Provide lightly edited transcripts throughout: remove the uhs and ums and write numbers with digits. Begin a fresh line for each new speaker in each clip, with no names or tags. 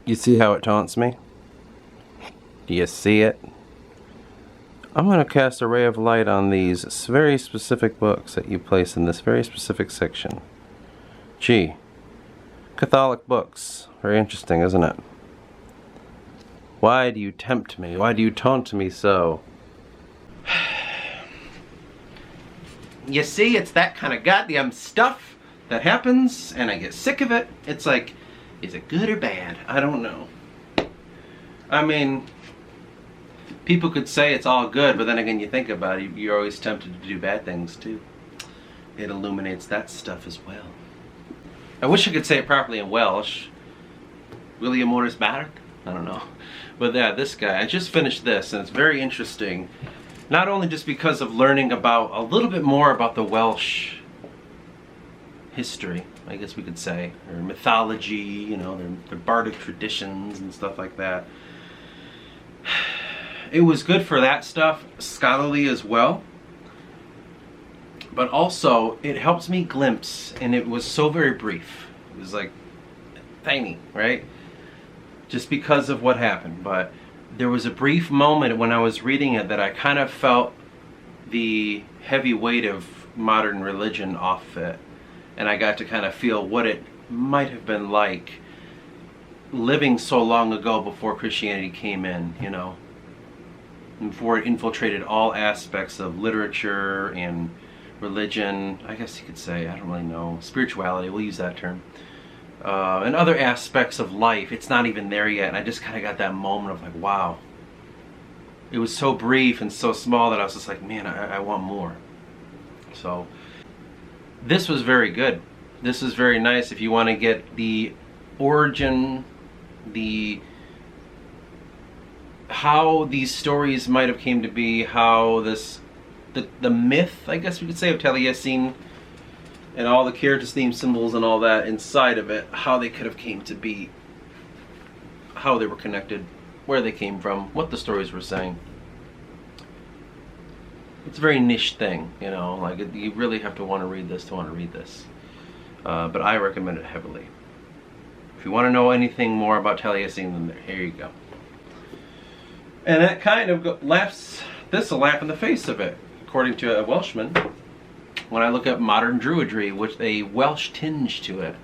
You see how it taunts me? Do you see it? I'm going to cast a ray of light on these very specific books that you place in this very specific section. Gee, Catholic books. Very interesting, isn't it? Why do you tempt me? Why do you taunt me so? You see, it's that kind of goddamn stuff that happens, and I get sick of it. It's like, is it good or bad? I don't know. I mean, people could say it's all good, but then again, you think about it, you're always tempted to do bad things too. It illuminates that stuff as well. I wish I could say it properly in Welsh. William Morris Barrett? I don't know. But yeah, this guy, I just finished this, and it's very interesting. Not only just because of learning about a little bit more about the Welsh history, I guess we could say, or mythology, you know, their bardic traditions and stuff like that. It was good for that stuff, scholarly as well. But also, it helps me glimpse, and it was so very brief. It was like tiny, right? Just because of what happened. But there was a brief moment when I was reading it that I kind of felt the heavy weight of modern religion off it. And I got to kind of feel what it might have been like living so long ago before Christianity came in, you know. Before it infiltrated all aspects of literature and religion, I guess you could say, I don't really know, spirituality, we'll use that term. And other aspects of life. It's not even there yet, and I just kind of got that moment of like, wow. It was so brief and so small that I was just like, man, I want more. So, this was very good. This is very nice if you want to get the origin, how these stories might have came to be, how the myth, I guess we could say, of Taliesin, and all the characters, themes, symbols, and all that inside of it, how they could have came to be, how they were connected, where they came from, what the stories were saying. It's a very niche thing, you know, like you really have to want to read this to want to read this. But I recommend it heavily. If you want to know anything more about Taliesin, then here you go. And that kind of laughs, this will laugh in the face of it, according to a Welshman. When I look up modern Druidry, with a Welsh tinge to it,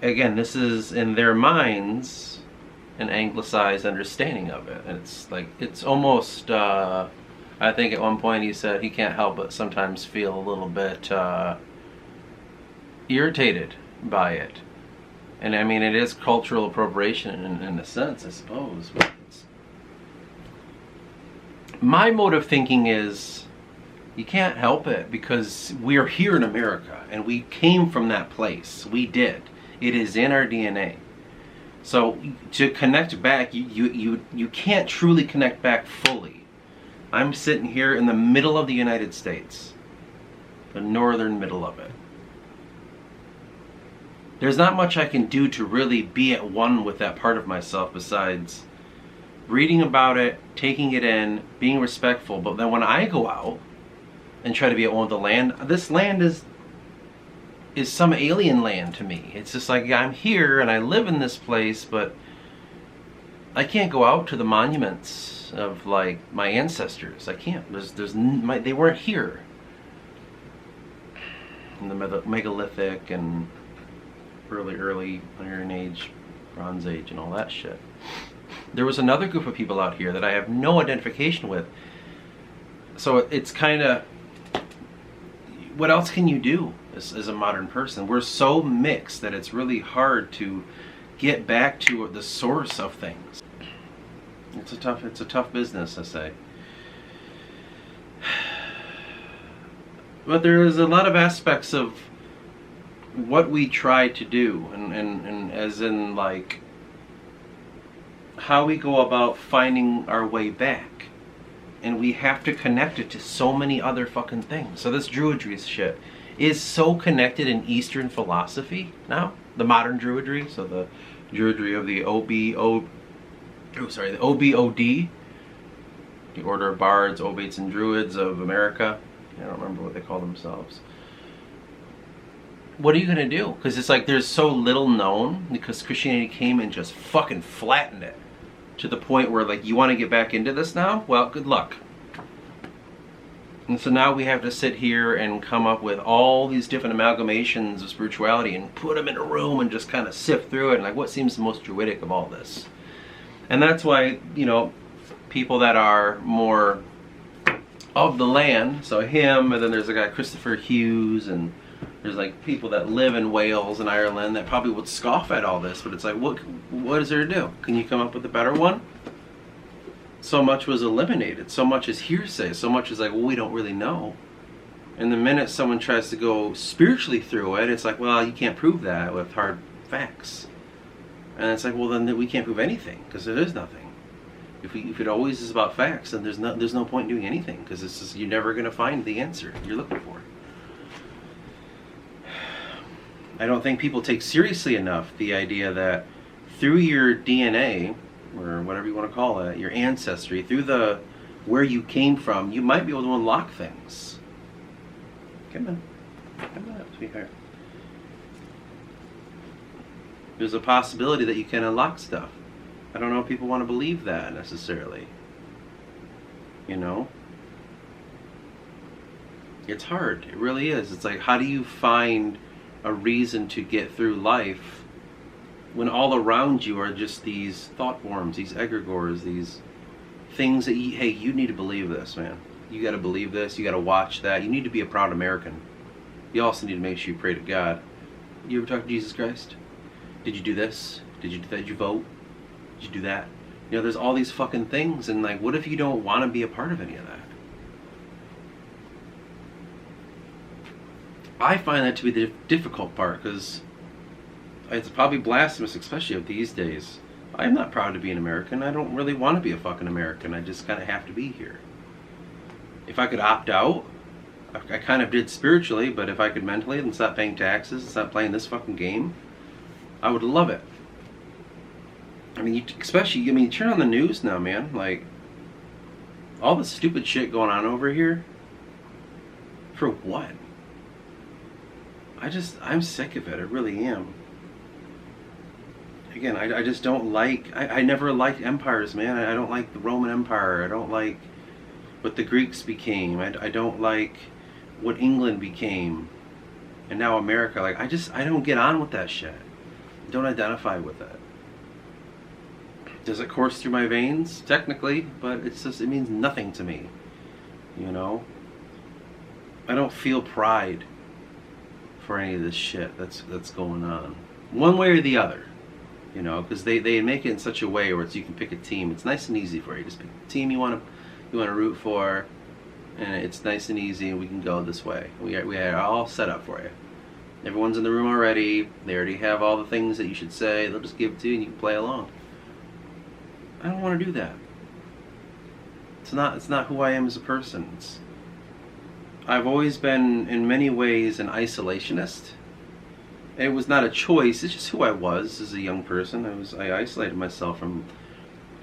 again, this is in their minds an anglicized understanding of it. And it's like, it's almost, I think at one point he said he can't help but sometimes feel a little bit irritated by it. And I mean, it is cultural appropriation in a sense, I suppose. But my mode of thinking is, you can't help it because we're here in America and we came from that place. We did. It is in our DNA. So to connect back, you can't truly connect back fully. I'm sitting here in the middle of the United States, the northern middle of it. There's not much I can do to really be at one with that part of myself besides reading about it, taking it in, being respectful. But then when I go out and try to be at one with the land, this land is some alien land to me. It's just like, I'm here and I live in this place, but I can't go out to the monuments of like my ancestors. I can't. They weren't here. In the megalithic and early Iron Age, Bronze Age, and all that shit. There was another group of people out here that I have no identification with. So it's kind of, what else can you do as a modern person? We're so mixed that it's really hard to get back to the source of things. It's a tough business, I say. But there is a lot of aspects of what we try to do, and as in like how we go about finding our way back. And we have to connect it to so many other fucking things. So this Druidry shit is so connected in Eastern philosophy now. The modern Druidry, so the Druidry of the the OBOD, the Order of Bards, Obates, and Druids of America. I don't remember what they call themselves. what are you gonna do? Because it's like there's so little known, because Christianity came and just fucking flattened it to the point where, like, you want to get back into this now? Well, good luck. And so now we have to sit here and come up with all these different amalgamations of spirituality and put them in a room and just kind of sift through it, and like, what seems the most druidic of all this? And that's why, you know, people that are more of the land, so him, and then there's a guy, Christopher Hughes, and there's like people that live in Wales and Ireland that probably would scoff at all this, but it's like, what is there to do? Can you come up with a better one? So much was eliminated, so much is hearsay, so much is like, well, we don't really know. And the minute someone tries to go spiritually through it, it's like, well, you can't prove that with hard facts. And it's like, well, then we can't prove anything, because there is nothing. If it always is about facts, then there's no point in doing anything, because it's just, you're never going to find the answer you're looking for. I don't think people take seriously enough the idea that through your DNA, or whatever you want to call it, your ancestry, through the where you came from, you might be able to unlock things. Come on, sweetheart. There's a possibility that you can unlock stuff. I don't know if people want to believe that necessarily. You know? It's hard. It really is. It's like, how do you find a reason to get through life when all around you are just these thought forms, these egregores, these things that hey, you need to believe this, man. You got to believe this. You got to watch that. You need to be a proud American. You also need to make sure you pray to God. You ever talk to Jesus Christ? Did you do this? Did you do that? Did you vote? Did you do that? You know, there's all these fucking things, and like, what if you don't want to be a part of any of that? I find that to be the difficult part, because it's probably blasphemous, especially of these days. I'm not proud to be an American. I don't really want to be a fucking American. I just kind of have to be here. If I could opt out, I kind of did spiritually, but if I could mentally and stop paying taxes and stop playing this fucking game, I would love it. I mean, you turn on the news now, man. Like, all the stupid shit going on over here. For what? I'm sick of it. I really am. Again, I just don't like, I never liked empires, man. I don't like the Roman Empire. I don't like what the Greeks became. I don't like what England became. And now America. Like, I don't get on with that shit. I don't identify with it. Does it course through my veins? Technically, but it means nothing to me. You know? I don't feel pride for any of this shit that's going on, one way or the other, you know, because they make it in such a way where you can pick a team. It's nice and easy for you. Just pick the team you want to root for, and it's nice and easy, and we can go this way. We are all set up for you. Everyone's in the room already. They already have all the things that you should say. They'll just give it to you, and you can play along. I don't want to do that. It's not who I am as a person. I've always been, in many ways, an isolationist. It was not a choice. It's just who I was as a young person. I isolated myself from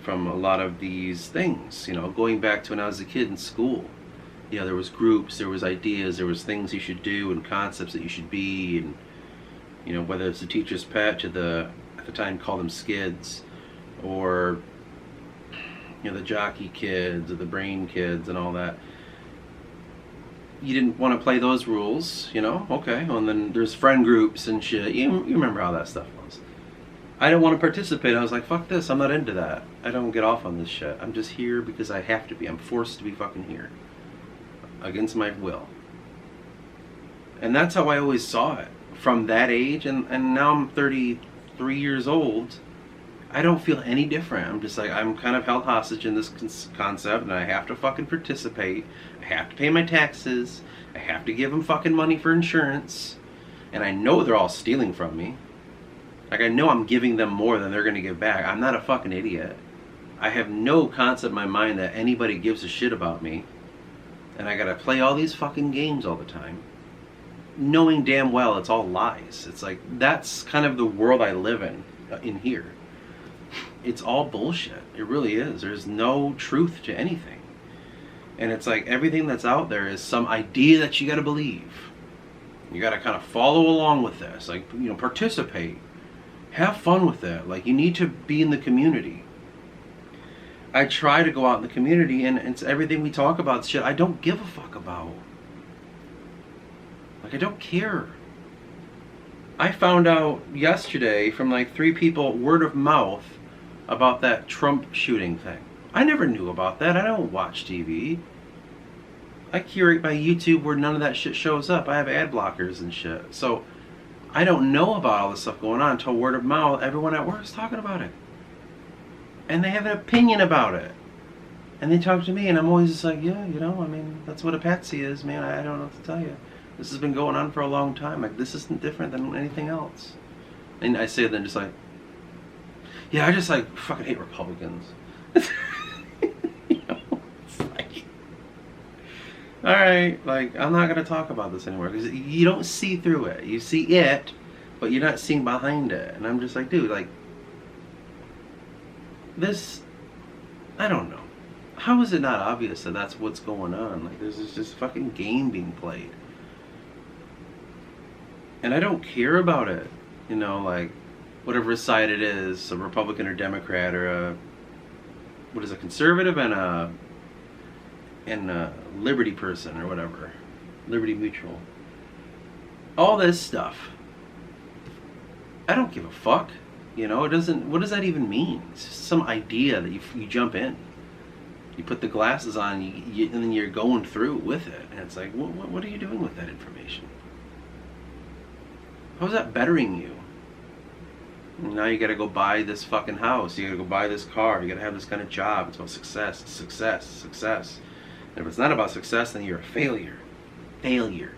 a lot of these things. You know, going back to when I was a kid in school. You know, there was groups, there was ideas, there was things you should do and concepts that you should be, and you know, whether it's the teacher's pet to at the time called them skids, or you know, the jockey kids or the brain kids and all that. You didn't want to play those rules, you know? Okay, well, and then there's friend groups and shit. You remember how that stuff was. I didn't want to participate. I was like, fuck this, I'm not into that. I don't get off on this shit. I'm just here because I have to be. I'm forced to be fucking here. Against my will. And that's how I always saw it. From that age, and now I'm 33 years old, I don't feel any different. I'm just like, I'm kind of held hostage in this concept, and I have to fucking participate. I have to pay my taxes. I have to give them fucking money for insurance. And I know they're all stealing from me. Like, I know I'm giving them more than they're going to give back. I'm not a fucking idiot. I have no concept in my mind that anybody gives a shit about me. And I gotta play all these fucking games all the time, knowing damn well it's all lies. It's like, that's kind of the world I live in here. It's all bullshit. It really is. There's no truth to anything. And it's like everything that's out there is some idea that you gotta believe. You got to kind of follow along with this, like, you know, participate, have fun with it. Like, you need to be in the community. I try to go out in the community, and it's everything we talk about shit I don't give a fuck about. Like, I don't care. I found out yesterday from like 3 people, word of mouth, about that Trump shooting thing. I never knew about that. I don't watch TV. I curate my YouTube where none of that shit shows up. I have ad blockers and shit. So I don't know about all this stuff going on until word of mouth. Everyone at work is talking about it. And they have an opinion about it. And they talk to me, and I'm always just like, yeah, you know, I mean, that's what a patsy is, man. I don't know what to tell you. This has been going on for a long time. Like, this isn't different than anything else. And I say it then just like, yeah, I just like fucking hate Republicans. You know, it's like, all right, like, I'm not gonna talk about this anymore because you don't see through it. You see it, but you're not seeing behind it. And I'm just like, dude, like, this, I don't know. How is it not obvious that that's what's going on? Like, there's this just fucking game being played. And I don't care about it. You know, like, whatever side it is, a Republican or Democrat or a, what is a conservative and a Liberty person or whatever. Liberty Mutual. All this stuff. I don't give a fuck. You know, it doesn't, what does that even mean? It's just some idea that you jump in. You put the glasses on, and then you're going through with it. And it's like, what are you doing with that information? How's that bettering you? Now you gotta go buy this fucking house. You gotta go buy this car. You gotta have this kind of job. It's about success, success, success. And if it's not about success, then you're a failure. Failure.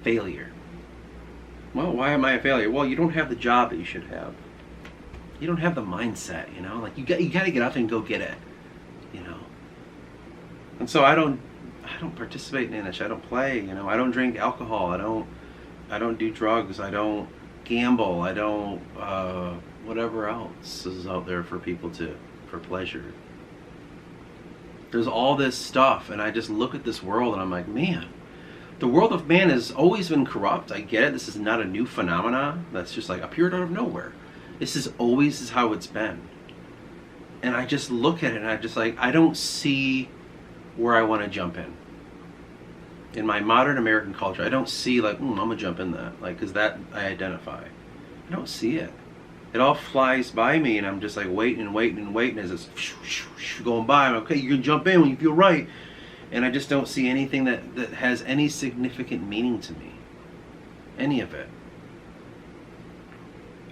Failure. Well, why am I a failure? Well, you don't have the job that you should have. You don't have the mindset, you know? Like, you gotta get up and go get it, you know? And so I don't participate in it. I don't play, you know? I don't drink alcohol. I don't do drugs. I don't gamble. I don't, whatever else is out there for people for pleasure. There's all this stuff, and I just look at this world and I'm like, man, the world of man has always been corrupt. I get it. This is not a new phenomena that's just like appeared out of nowhere. This is always how it's been. And I just look at it and I just like, I don't see where I want to jump in. In my modern American culture, I don't see like, I'm gonna jump in that, like, because that I identify. I don't see it. It all flies by me, and I'm just like waiting as it's going by. I'm okay, you can jump in when you feel right, and I just don't see anything that has any significant meaning to me. Any of it.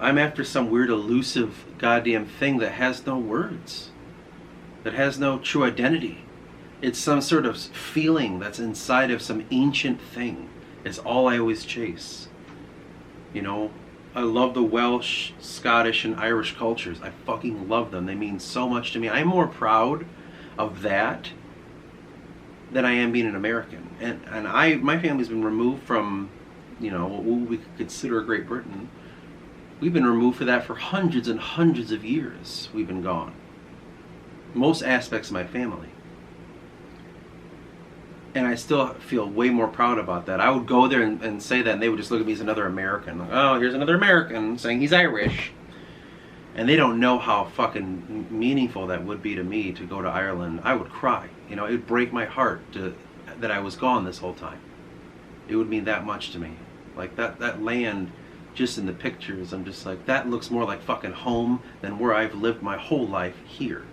I'm after some weird elusive goddamn thing that has no words, that has no true identity. It's some sort of feeling that's inside of some ancient thing. It's all I always chase. You know, I love the Welsh, Scottish, and Irish cultures. I fucking love them. They mean so much to me. I'm more proud of that than I am being an American. And my family's been removed from, you know, what we could consider Great Britain. We've been removed for that for hundreds and hundreds of years. We've been gone. Most aspects of my family. And I still feel way more proud about that. I would go there and say that, and they would just look at me as another American. Like, oh, here's another American saying he's Irish. And they don't know how fucking meaningful that would be to me to go to Ireland. I would cry. You know, it would break my heart that I was gone this whole time. It would mean that much to me. Like, that land, just in the pictures, I'm just like, that looks more like fucking home than where I've lived my whole life here.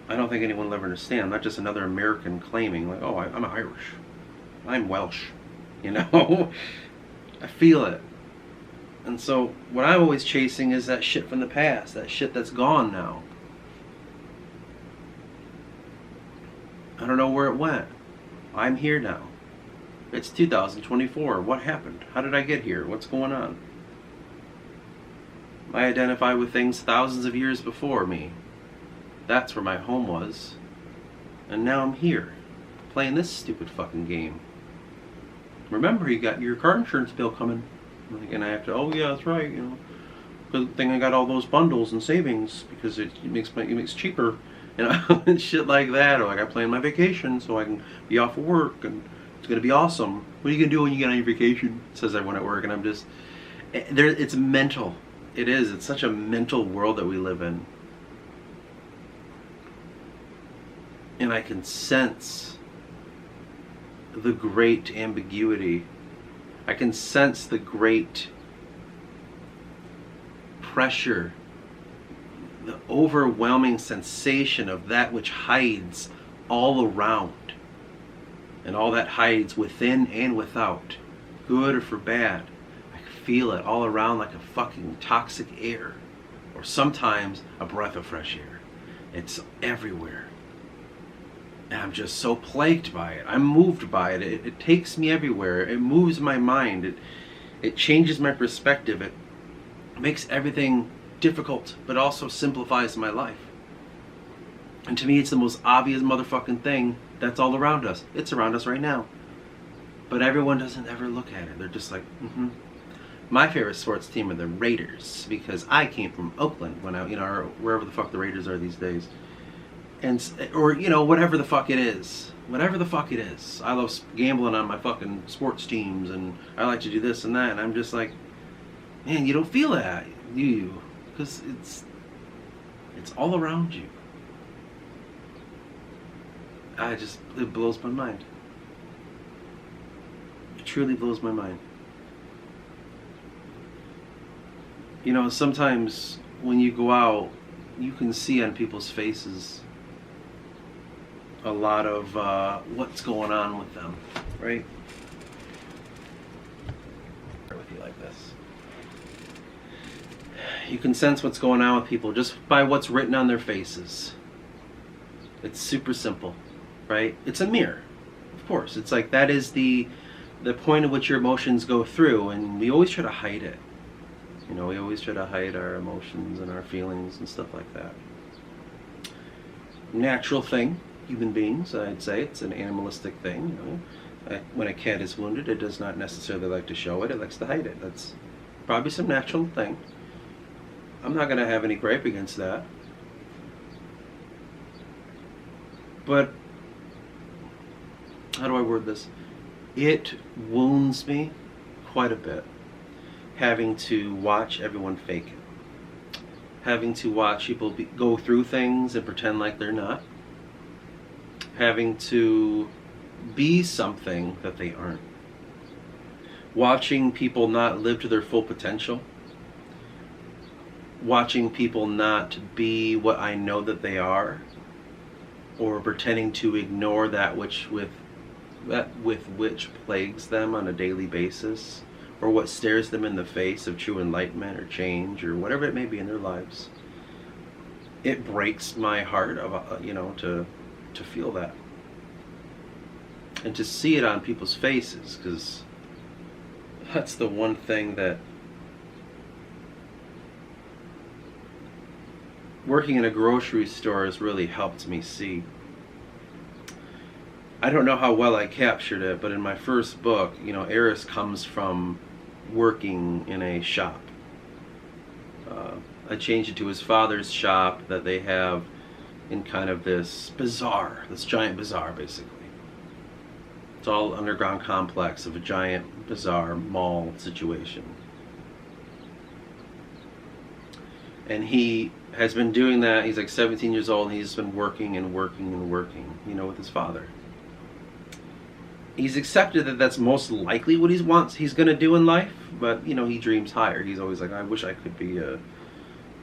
I don't think anyone will ever understand. I'm not just another American claiming, like, oh, I'm Irish. I'm Welsh. You know? I feel it. And so, what I'm always chasing is that shit from the past. That shit that's gone now. I don't know where it went. I'm here now. It's 2024. What happened? How did I get here? What's going on? I identify with things thousands of years before me. That's where my home was. And now I'm here, playing this stupid fucking game. Remember, you got your car insurance bill coming. And I have to, oh yeah, that's right, you know. Good thing I got all those bundles and savings, because it makes cheaper, you know, and shit like that. Or like I plan my vacation so I can be off of work, and It's going to be awesome. What are you going to do when you get on your vacation? Says everyone at work. And I'm just, it's mental. It is. It's such a mental world that we live in. And I can sense the great ambiguity. I can sense the great pressure, the overwhelming sensation of that which hides all around. And all that hides within and without, good or for bad. I can feel it all around like a fucking toxic air. Or sometimes a breath of fresh air. It's everywhere. And I'm just so plagued by it. I'm moved by it. It takes me everywhere. It moves my mind. It changes my perspective. It makes everything difficult, but also simplifies my life. And to me, it's the most obvious motherfucking thing that's all around us. It's around us right now. But everyone doesn't ever look at it. They're just like, My favorite sports team are the Raiders, because I came from Oakland when I, or wherever the fuck the Raiders are these days. Or whatever the fuck it is. Whatever the fuck it is. I love gambling on my fucking sports teams, and I like to do this and that, and I'm just like, man, you don't feel that, do you? Because it's all around you. It blows my mind. It truly blows my mind. Sometimes when you go out, you can see on people's faces a lot of what's going on with them, right? With you like this. You can sense what's going on with people just by what's written on their faces. It's super simple, right? It's a mirror, of course. It's like that is the point at which your emotions go through, and we always try to hide it. We always try to hide our emotions and our feelings and stuff like that. Natural thing, human beings, I'd say. It's an animalistic thing. When a cat is wounded, it does not necessarily like to show it. It likes to hide it. That's probably some natural thing. I'm not going to have any gripe against that. But how do I word this? It wounds me quite a bit, having to watch everyone fake it. Having to watch people go through things and pretend like they're not. Having to be something that they aren't. Watching people not live to their full potential. Watching people not be what I know that they are. Or pretending to ignore that which plagues them on a daily basis, or what stares them in the face of true enlightenment or change or whatever it may be in their lives. It breaks my heart to feel that and to see it on people's faces, because that's the one thing that working in a grocery store has really helped me see. I don't know how well I captured it, but in my first book, Eris comes from working in a shop. I changed it to his father's shop that they have in kind of this giant bazaar, basically. It's all underground complex of a giant bazaar mall situation. And he has been doing that. He's like 17 years old, and he's been working and working and working, with his father. He's accepted that that's most likely what he's going to do in life, but he dreams higher. He's always like, I wish I could be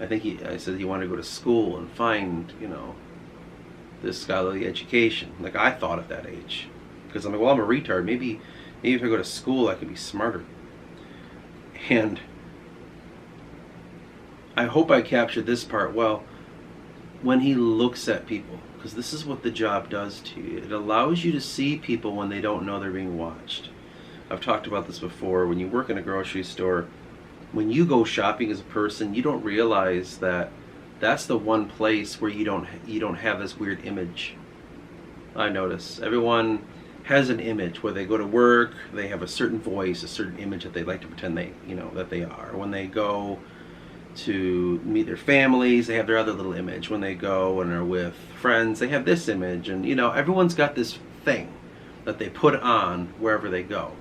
I said he wanted to go to school and find, this scholarly education, like I thought at that age. Because I'm like, well, I'm a retard. Maybe if I go to school, I could be smarter. And I hope I captured this part well. When he looks at people, because this is what the job does to you. It allows you to see people when they don't know they're being watched. I've talked about this before. When you work in a grocery store, when you go shopping as a person, you don't realize that that's the one place where you don't have this weird image. I notice everyone has an image. Where they go to work, they have a certain voice, a certain image that they like to pretend that they are. When they go to meet their families, they have their other little image. When they go and are with friends, they have this image. And everyone's got this thing that they put on wherever they go.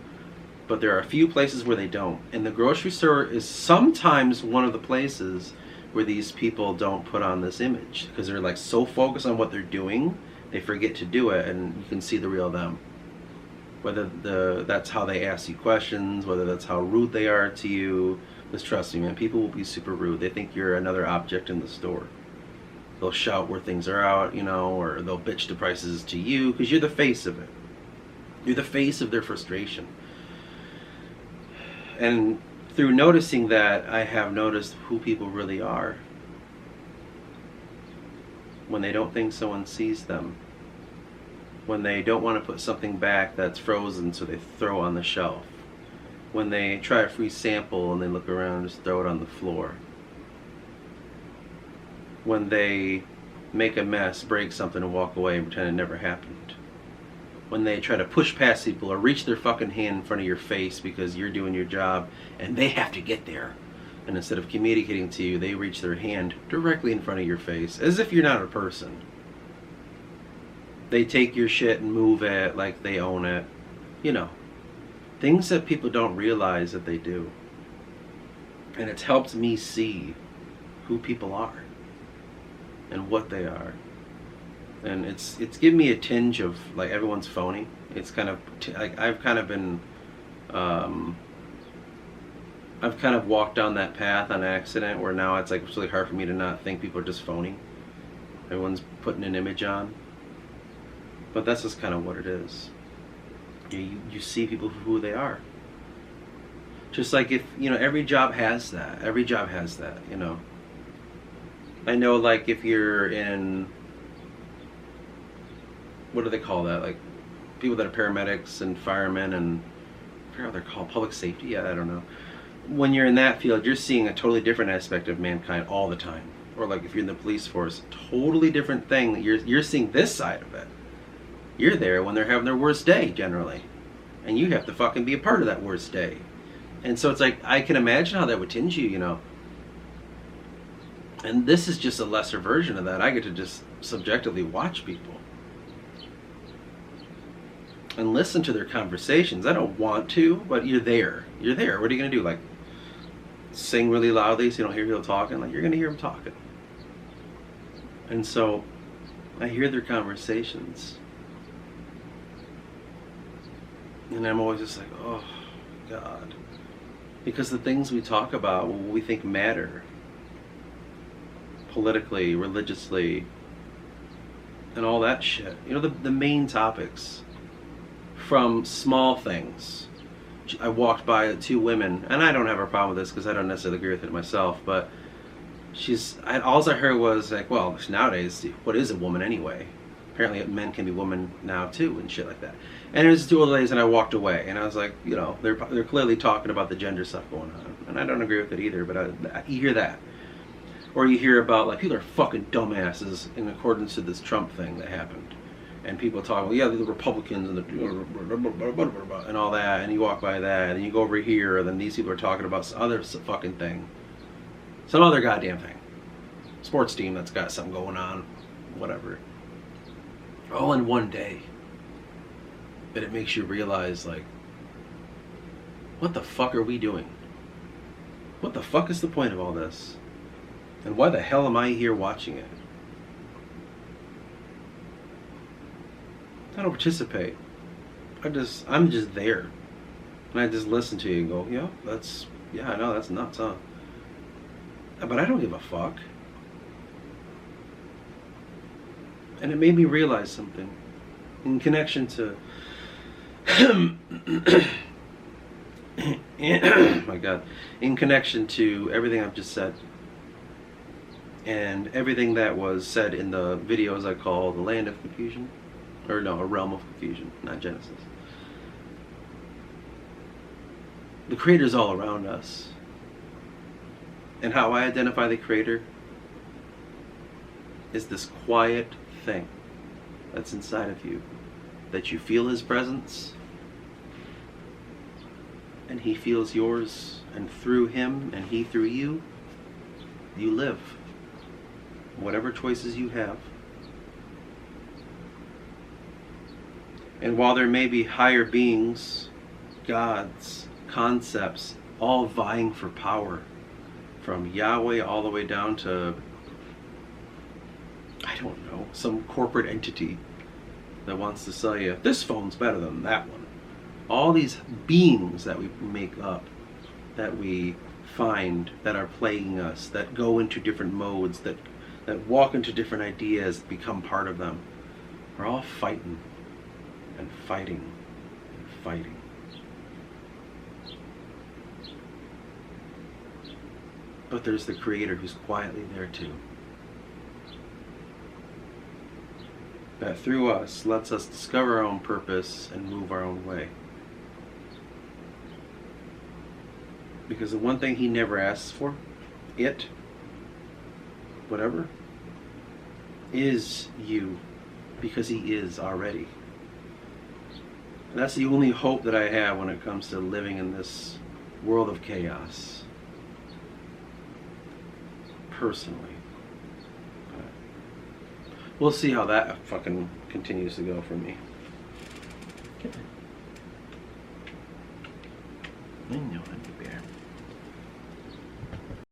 But there are a few places where they don't. And the grocery store is sometimes one of the places where these people don't put on this image, because they're like so focused on what they're doing, they forget to do it, and you can see the real them. Whether that's how they ask you questions, whether that's how rude they are to you. Just trust me, man, people will be super rude. They think you're another object in the store. They'll shout where things are out, you know, or they'll bitch the prices to you, because you're the face of it. You're the face of their frustration. And through noticing that, I have noticed who people really are when they don't think someone sees them, when they don't want to put something back that's frozen so they throw on the shelf, when they try a free sample and they look around and just throw it on the floor, when they make a mess, break something and walk away and pretend it never happened, when they try to push past people or reach their fucking hand in front of your face because you're doing your job and they have to get there, and instead of communicating to you, they reach their hand directly in front of your face as if you're not a person. They take your shit and move it like they own it, you know, things that people don't realize that they do. And it's helped me see who people are and what they are. And it's given me a tinge of like everyone's phony. It's kind of like I've kind of walked down that path on accident, where now it's like it's really hard for me to not think people are just phony. Everyone's putting an image on, but that's just kind of what it is. You see people for who they are. Just like, if you know, every job has that. Every job has that. You know. I know, like, if you're in, what do they call that? Like, people that are paramedics and firemen and I forget what they're called, public safety. Yeah, I don't know. When you're in that field, you're seeing a totally different aspect of mankind all the time. Or like if you're in the police force, totally different thing. You're seeing this side of it. You're there when they're having their worst day generally, and you have to fucking be a part of that worst day. And so it's like, I can imagine how that would tinge you, you know. And this is just a lesser version of that. I get to just subjectively watch people and listen to their conversations. I don't want to, but you're there. You're there. What are you going to do? Like, sing really loudly so you don't hear people talking? Like, you're going to hear them talking. And so I hear their conversations. And I'm always just like, oh, God. Because the things we talk about, what we think matter, politically, religiously, and all that shit. You know, the main topics. From small things. I walked by two women, and I don't have a problem with this because I don't necessarily agree with it myself, but all I heard was like, well, nowadays, what is a woman anyway? Apparently men can be women now too, and shit like that. And it was two old ladies, and I walked away, and I was like, you know, they're clearly talking about the gender stuff going on, and I don't agree with it either, but you hear that. Or you hear about, like, people are fucking dumbasses in accordance to this Trump thing that happened. And people talk, well, yeah, the Republicans and and all that, and you walk by that, and you go over here, and then these people are talking about some other fucking thing. Some other goddamn thing. Sports team that's got something going on, whatever. All in one day. But it makes you realize, like, what the fuck are we doing? What the fuck is the point of all this? And why the hell am I here watching it? I don't participate. I'm just there. And I just listen to you and go, yeah, I know, that's nuts, huh? But I don't give a fuck. And it made me realize something in connection to my God, in connection to everything I've just said and everything that was said in the videos I call The Land of Confusion. Or no, A Realm of Confusion, not Genesis. The Creator's all around us. And how I identify the Creator is this quiet thing that's inside of you, that you feel His presence, and He feels yours, and through Him and He through you, you live. Whatever choices you have. And while there may be higher beings, gods, concepts, all vying for power, from Yahweh all the way down to, I don't know, some corporate entity that wants to sell you, this phone's better than that one. All these beings that we make up, that we find, that are plaguing us, that go into different modes, that walk into different ideas, become part of them. We're all fighting and fighting and fighting. But there's the Creator who's quietly there too. That through us lets us discover our own purpose and move our own way. Because the one thing He never asks for, whatever, is you, because He is already. And that's the only hope that I have when it comes to living in this world of chaos. Personally. But we'll see how that fucking continues to go for me. I know, Honey Bear.